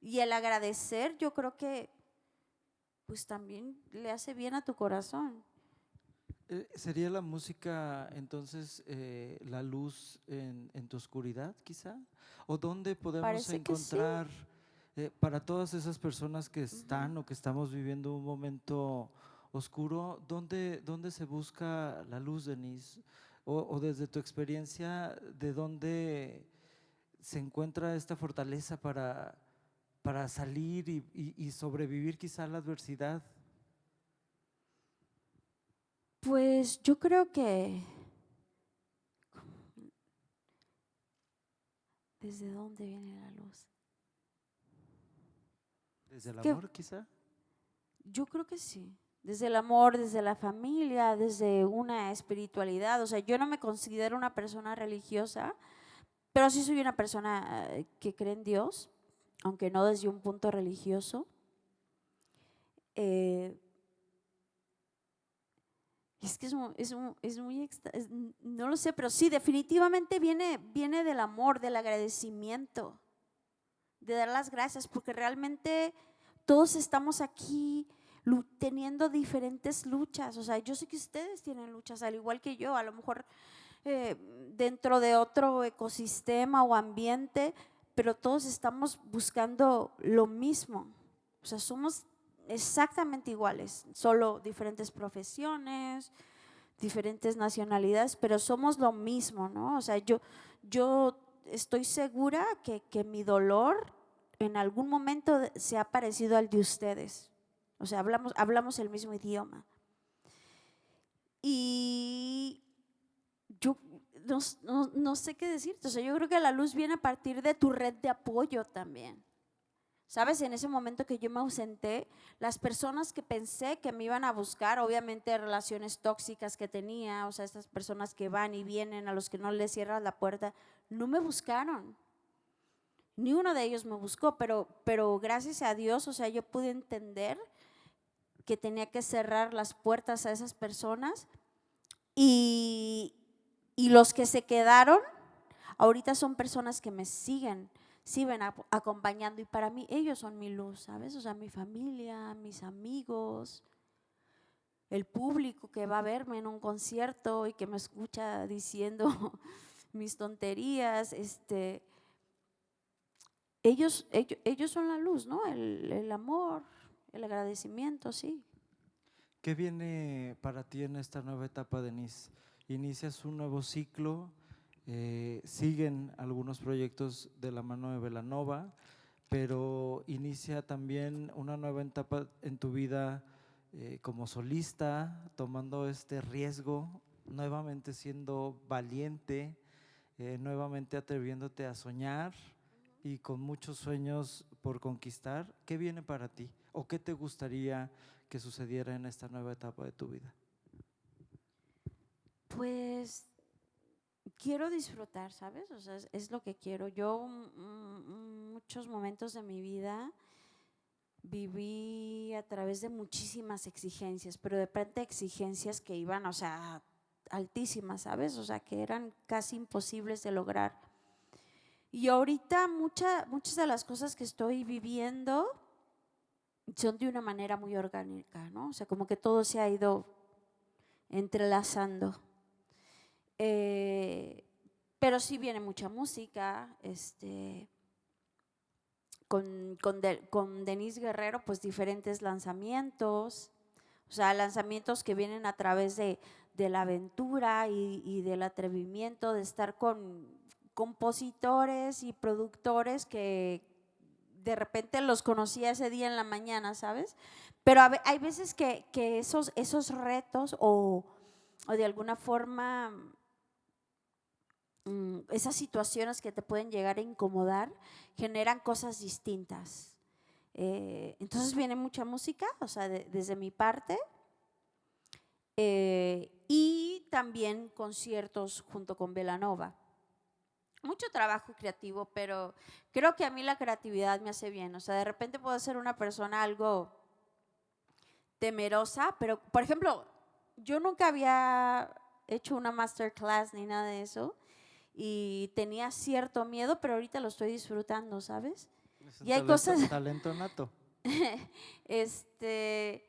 Y el agradecer, yo creo que pues también le hace bien a tu corazón. ¿Sería la música entonces la luz en tu oscuridad quizá? ¿O dónde podemos Parece que sí. encontrar para todas esas personas que están Ujú. o que estamos viviendo un momento oscuro, dónde se busca la luz, Denise? O desde tu experiencia, ¿de dónde se encuentra esta fortaleza para salir y sobrevivir quizá a la adversidad? Pues yo creo que ¿desde dónde viene la luz? ¿Desde el Que amor quizá? yo creo que sí. Desde el amor, desde la familia, desde una espiritualidad. O sea, yo no me considero una persona religiosa, pero sí soy una persona que cree en Dios, aunque no desde un punto religioso. Eh, es que es muy no lo sé, pero sí, definitivamente viene del amor, del agradecimiento, de dar las gracias, porque realmente todos estamos aquí teniendo diferentes luchas. O sea, yo sé que ustedes tienen luchas, al igual que yo, a lo mejor eh, dentro de otro ecosistema o ambiente, pero todos estamos buscando lo mismo. O sea, somos exactamente iguales, solo diferentes profesiones, diferentes nacionalidades, pero somos lo mismo, ¿no? O sea, yo estoy segura que mi dolor en algún momento se ha parecido al de ustedes. O sea, hablamos el mismo idioma. Y yo no sé qué decirte. O sea, yo creo que la luz viene a partir de tu red de apoyo también. ¿Sabes? En ese momento que yo me ausenté, las personas que pensé que me iban a buscar, obviamente relaciones tóxicas que tenía, o sea, estas personas que van y vienen, a los que no les cierras la puerta, no me buscaron. Ni uno de ellos me buscó, pero gracias a Dios, o sea, yo pude entender que tenía que cerrar las puertas a esas personas y, y los que se quedaron, ahorita son personas que me siguen acompañando y para mí ellos son mi luz, ¿sabes? O sea, mi familia, mis amigos, el público que va a verme en un concierto y que me escucha diciendo mis tonterías, ellos son la luz, ¿no? El amor, el agradecimiento, sí. ¿Qué viene para ti en esta nueva etapa, Denise? Inicias un nuevo ciclo, siguen algunos proyectos de la mano de Belanova, pero inicia también una nueva etapa en tu vida como solista, tomando este riesgo, nuevamente siendo valiente, nuevamente atreviéndote a soñar y con muchos sueños por conquistar. ¿Qué viene para ti o qué te gustaría que sucediera en esta nueva etapa de tu vida? Pues quiero disfrutar, ¿sabes? O sea, es lo que quiero. Yo muchos momentos de mi vida viví a través de muchísimas exigencias, pero de repente exigencias que iban, o sea, altísimas, ¿sabes? O sea, que eran casi imposibles de lograr. Y ahorita muchas de las cosas que estoy viviendo son de una manera muy orgánica, ¿no? O sea, como que todo se ha ido entrelazando. Eh, pero sí viene mucha música, con Denise Guerrero, pues diferentes lanzamientos, o sea, lanzamientos que vienen a través de la aventura y del atrevimiento de estar con compositores y productores que de repente los conocía ese día en la mañana, ¿sabes? Pero hay veces que esos retos o de alguna forma esas situaciones que te pueden llegar a incomodar generan cosas distintas. Entonces viene mucha música, o sea, desde mi parte, y también conciertos junto con Belanova. Mucho trabajo creativo, pero creo que a mí la creatividad me hace bien. O sea, de repente puedo ser una persona algo temerosa, pero por ejemplo, yo nunca había hecho una masterclass ni nada de eso y tenía cierto miedo, pero ahorita lo estoy disfrutando, ¿sabes? Es un Y hay cosas, talento nato. este,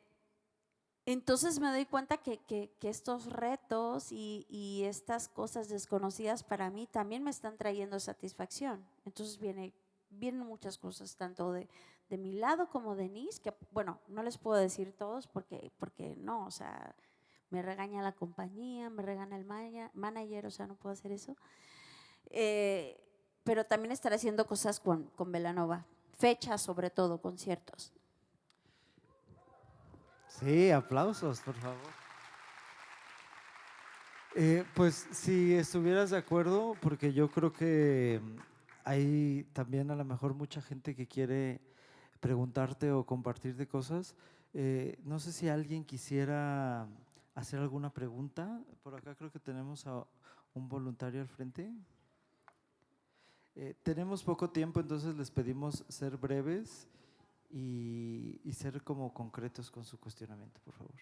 entonces me doy cuenta que estos retos y estas cosas desconocidas para mí también me están trayendo satisfacción. Entonces vienen muchas cosas, tanto de mi lado como de Denise, que bueno, no les puedo decir todos porque no, o sea, me regaña la compañía, me regaña el manager, o sea, no puedo hacer eso. Pero también estaré haciendo cosas con Belanova, fechas sobre todo, conciertos. Sí, aplausos, por favor. Pues si estuvieras de acuerdo, porque yo creo que hay también a lo mejor mucha gente que quiere preguntarte o compartirte cosas. No sé si alguien quisiera hacer alguna pregunta. Por acá creo que tenemos a un voluntario al frente. Tenemos poco tiempo, entonces les pedimos ser breves y ser como concretos con su cuestionamiento, por favor.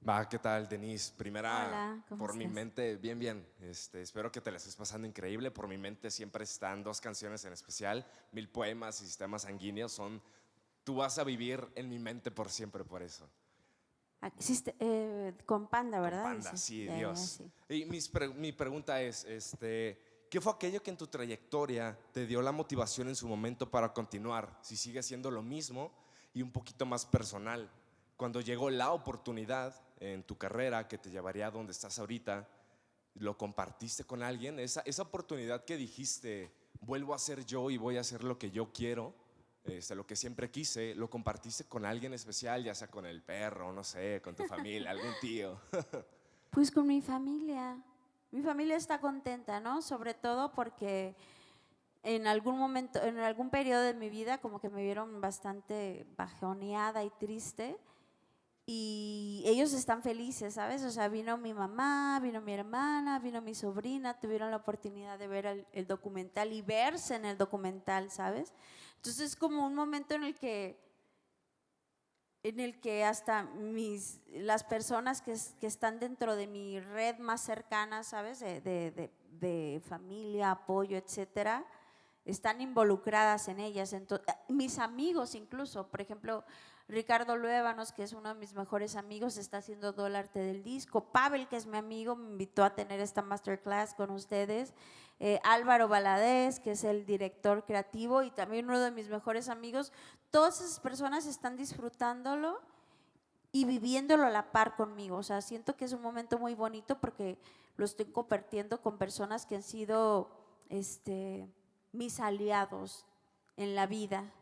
Va, ¿qué tal, Denise? Primera, Hola, ¿cómo por mi estás? mente, bien, bien. Espero que te la estés pasando increíble. Por mi mente siempre están dos canciones en especial, Mil poemas y Sistema sanguíneo. Tú vas a vivir en mi mente por siempre por eso. Con Panda, Con ¿verdad? Panda, Dices. sí, Ya, Dios. sí. Y mi pregunta es, ¿qué fue aquello que en tu trayectoria te dio la motivación en su momento para continuar? Si sigue siendo lo mismo y un poquito más personal. Cuando llegó la oportunidad en tu carrera que te llevaría a donde estás ahorita, ¿lo compartiste con alguien? Esa oportunidad que dijiste, vuelvo a ser yo y voy a hacer lo que yo quiero, lo que siempre quise, ¿lo compartiste con alguien especial, ya sea con el perro, no sé, con tu familia, algún tío? Pues con mi familia. Mi familia está contenta, ¿no? Sobre todo porque en algún momento, en algún periodo de mi vida, como que me vieron bastante bajoneada y triste. Y ellos están felices, ¿sabes? O sea, vino mi mamá, vino mi hermana, vino mi sobrina, tuvieron la oportunidad de ver el documental y verse en el documental, ¿sabes? Entonces es como un momento en el que hasta las personas que están dentro de mi red más cercana, ¿sabes? De familia, apoyo, etcétera, están involucradas en ellas. Mis amigos incluso, por ejemplo, Ricardo Luévanos, que es uno de mis mejores amigos, está haciendo todo el arte del disco. Pavel, que es mi amigo, me invitó a tener esta masterclass con ustedes. Álvaro Valadez, que es el director creativo y también uno de mis mejores amigos. Todas esas personas están disfrutándolo y viviéndolo a la par conmigo. O sea, siento que es un momento muy bonito porque lo estoy compartiendo con personas que han sido mis aliados en la vida.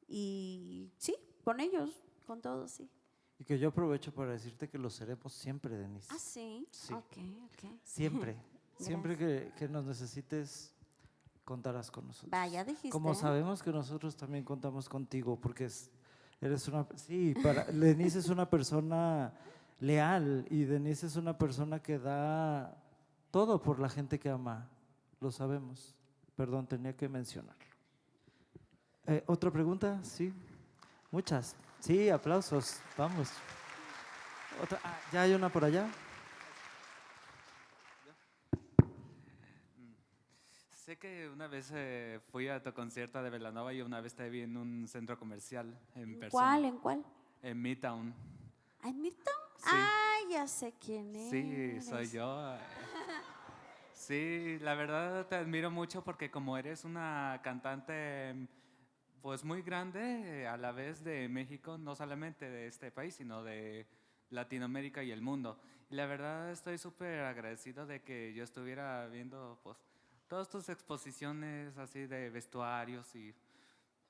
Y sí, con ellos, con todos, sí. Y que yo aprovecho para decirte que lo seremos siempre, Denise. Ah, sí. Sí. Ok. Siempre. Siempre que nos necesites, contarás con nosotros. Vaya, dijiste. Como sabemos que nosotros también contamos contigo, porque eres una… Sí, Denise es una persona leal y Denise es una persona que da todo por la gente que ama. Lo sabemos. Perdón, tenía que mencionarlo. ¿Otra pregunta? Sí. Muchas. Sí, aplausos. Vamos. ¿Ya hay una por allá? Sé que una vez fui a tu concierto de Belanova y una vez te vi en un centro comercial en persona. ¿En cuál? En Midtown. ¿En Midtown? Sí. Ah, ya sé quién es. Sí, soy yo. Sí, la verdad te admiro mucho porque como eres una cantante pues muy grande a la vez de México, no solamente de este país, sino de Latinoamérica y el mundo. Y la verdad estoy súper agradecido de que yo estuviera viendo pues todas tus exposiciones así de vestuarios y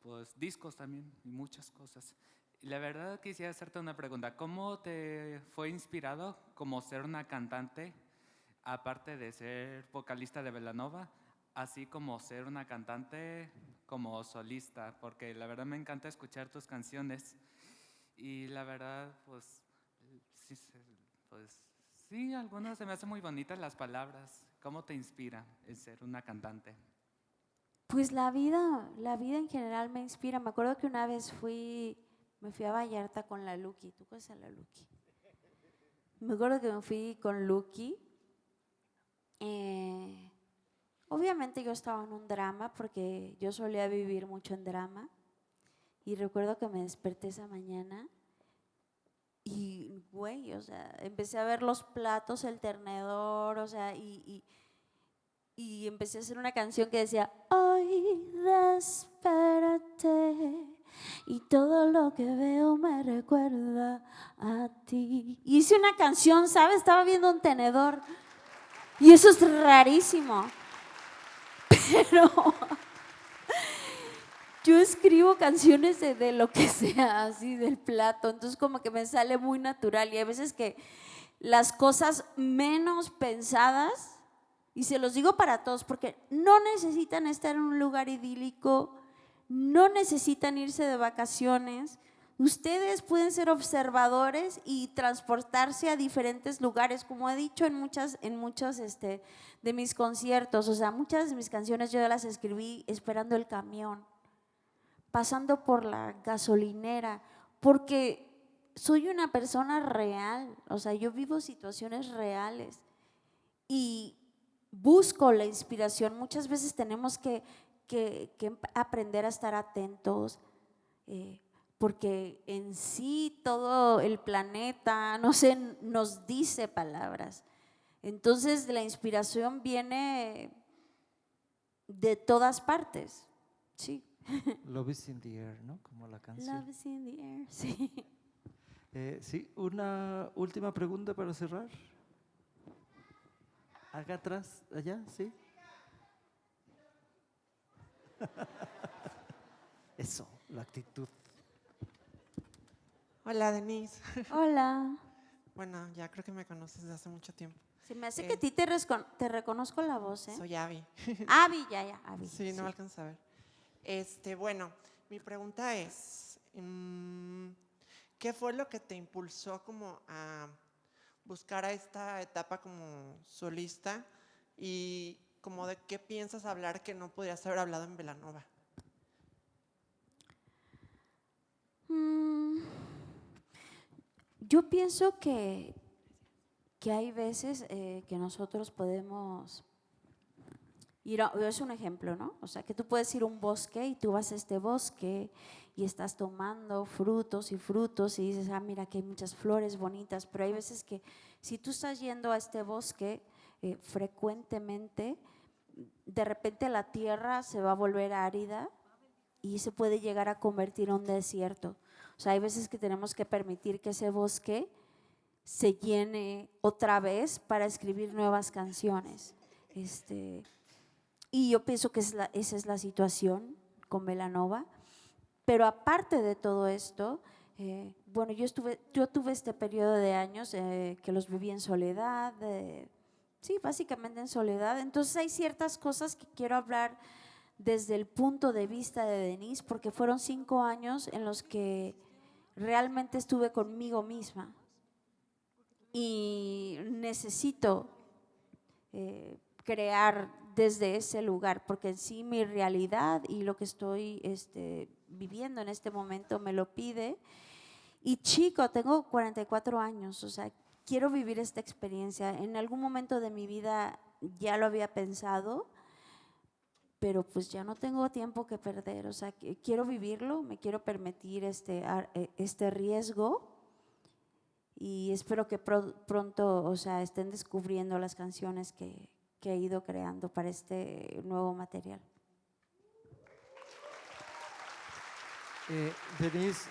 pues discos también y muchas cosas. Y la verdad quisiera hacerte una pregunta. ¿Cómo te fue inspirado como ser una cantante, aparte de ser vocalista de Belanova, así como ser una cantante como solista? Porque la verdad me encanta escuchar tus canciones y la verdad pues sí, algunas se me hacen muy bonitas las palabras. ¿Cómo te inspira el ser una cantante? Pues la vida en general me inspira. Me acuerdo que una vez me fui a Vallarta con la Lucky. ¿Tú conoces a la Lucky? Me acuerdo que me fui con Lucky. Obviamente yo estaba en un drama porque yo solía vivir mucho en drama. Y recuerdo que me desperté esa mañana y, güey, o sea, empecé a ver los platos, el tenedor, o sea, y empecé a hacer una canción que decía, hoy desperté y todo lo que veo me recuerda a ti. Y hice una canción, ¿sabes? Estaba viendo un tenedor y eso es rarísimo, pero yo escribo canciones de lo que sea, así del plato, entonces como que me sale muy natural y hay veces que las cosas menos pensadas, y se los digo para todos, porque no necesitan estar en un lugar idílico, no necesitan irse de vacaciones, ustedes pueden ser observadores y transportarse a diferentes lugares, como he dicho en muchos de mis conciertos, o sea, muchas de mis canciones yo las escribí esperando el camión, pasando por la gasolinera, porque soy una persona real, o sea, yo vivo situaciones reales y busco la inspiración. Muchas veces tenemos que aprender a estar atentos, porque en sí todo el planeta, no sé, nos dice palabras. Entonces la inspiración viene de todas partes, sí. Love is in the air, ¿no? Como la canción. Love is in the air, sí. Sí, una última pregunta para cerrar. Acá atrás, allá, sí. Eso, la actitud. Hola, Denise. Hola. Bueno, ya creo que me conoces desde hace mucho tiempo. Se me hace que a ti te reconozco la voz, ¿eh? Soy Abby. Abby, ya, Abby. Sí, no me alcanzo a ver. Bueno, mi pregunta es, ¿qué fue lo que te impulsó como a buscar a esta etapa como solista y como de qué piensas hablar que no podrías haber hablado en Belanova? Yo pienso que hay veces que nosotros podemos ir es un ejemplo, ¿no? O sea, que tú puedes ir a un bosque y tú vas a este bosque y estás tomando frutos y frutos y dices, ah, mira que hay muchas flores bonitas, pero hay veces que si tú estás yendo a este bosque frecuentemente, de repente la tierra se va a volver árida y se puede llegar a convertir en un desierto. O O sea, hay veces que tenemos que permitir que ese bosque se llene otra vez para escribir nuevas canciones. Y yo pienso que esa es la situación con Belanova. Pero aparte de todo esto, bueno, yo tuve este periodo de años que los viví en soledad, sí, básicamente en soledad. Entonces hay ciertas cosas que quiero hablar desde el punto de vista de Denise, porque fueron 5 años en los que realmente estuve conmigo misma y necesito crear desde ese lugar, porque en sí mi realidad y lo que estoy viviendo en este momento me lo pide. Y chico, tengo 44 años, o sea, quiero vivir esta experiencia. En algún momento de mi vida ya lo había pensado, pero pues ya no tengo tiempo que perder, o sea, quiero vivirlo, me quiero permitir este riesgo y espero que pronto, o sea, estén descubriendo las canciones que he ido creando para este nuevo material. Denise,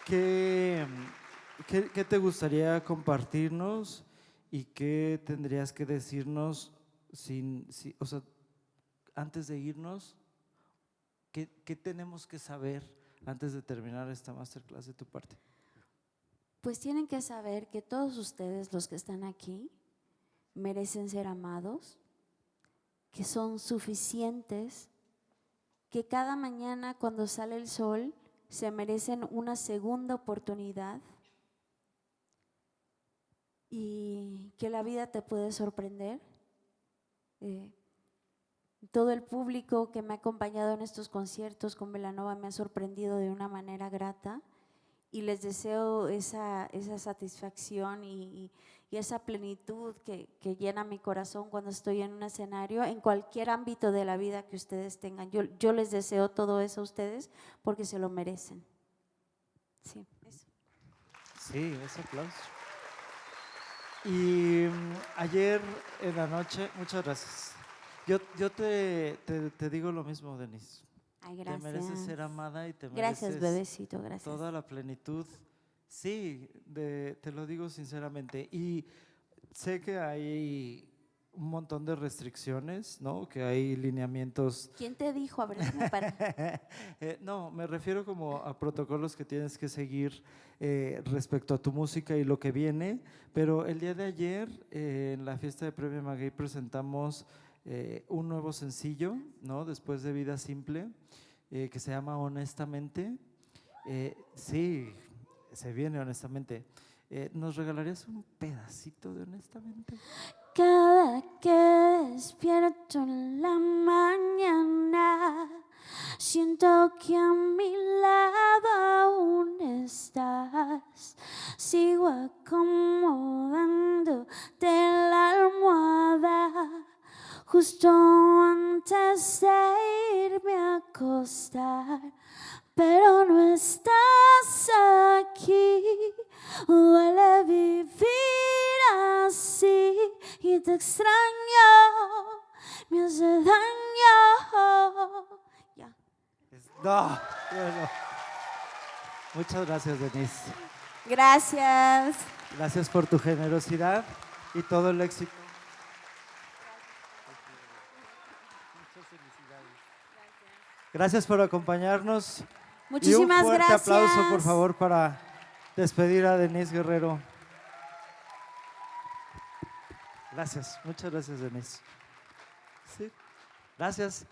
¿qué te gustaría compartirnos y qué tendrías que decirnos o sea, antes de irnos? ¿Qué tenemos que saber antes de terminar esta masterclass de tu parte? Pues tienen que saber que todos ustedes, los que están aquí, merecen ser amados, que son suficientes, que cada mañana cuando sale el sol se merecen una segunda oportunidad y que la vida te puede sorprender. Todo el público que me ha acompañado en estos conciertos con Belanova me ha sorprendido de una manera grata y les deseo esa satisfacción y esa plenitud que llena mi corazón cuando estoy en un escenario, en cualquier ámbito de la vida que ustedes tengan. Yo les deseo todo eso a ustedes porque se lo merecen. Sí, eso. Sí, ese aplauso. Y ayer en la noche, muchas gracias. Yo te digo lo mismo, Denise. Ay, gracias. Te mereces ser amada y te Gracias, mereces bebecito, gracias. toda la plenitud. Sí, te lo digo sinceramente. Y sé que hay un montón de restricciones, ¿no? Que hay lineamientos. ¿Quién te dijo? A ver, déjame parar. No, me refiero como a protocolos que tienes que seguir respecto a tu música y lo que viene. Pero el día de ayer, en la fiesta de Premio Maguey, presentamos un nuevo sencillo, ¿no? Después de Vida Simple, que se llama Honestamente. Sí, se viene Honestamente. ¿Nos regalarías un pedacito de Honestamente? Cada que despierto en la mañana, siento que a mi lado aún estás. Sigo acomodándote la almohada justo antes de irme a acostar, pero no estás aquí. Duele vivir así y te extraño, me hace daño. Ya. No, bueno. Muchas gracias, Denise. Gracias. Gracias por tu generosidad y todo el éxito. Muchas felicidades. Gracias por acompañarnos. Muchísimas y un fuerte gracias. aplauso, por favor, para despedir a Denise Guerrero. Gracias, muchas gracias, Denise. Sí, gracias.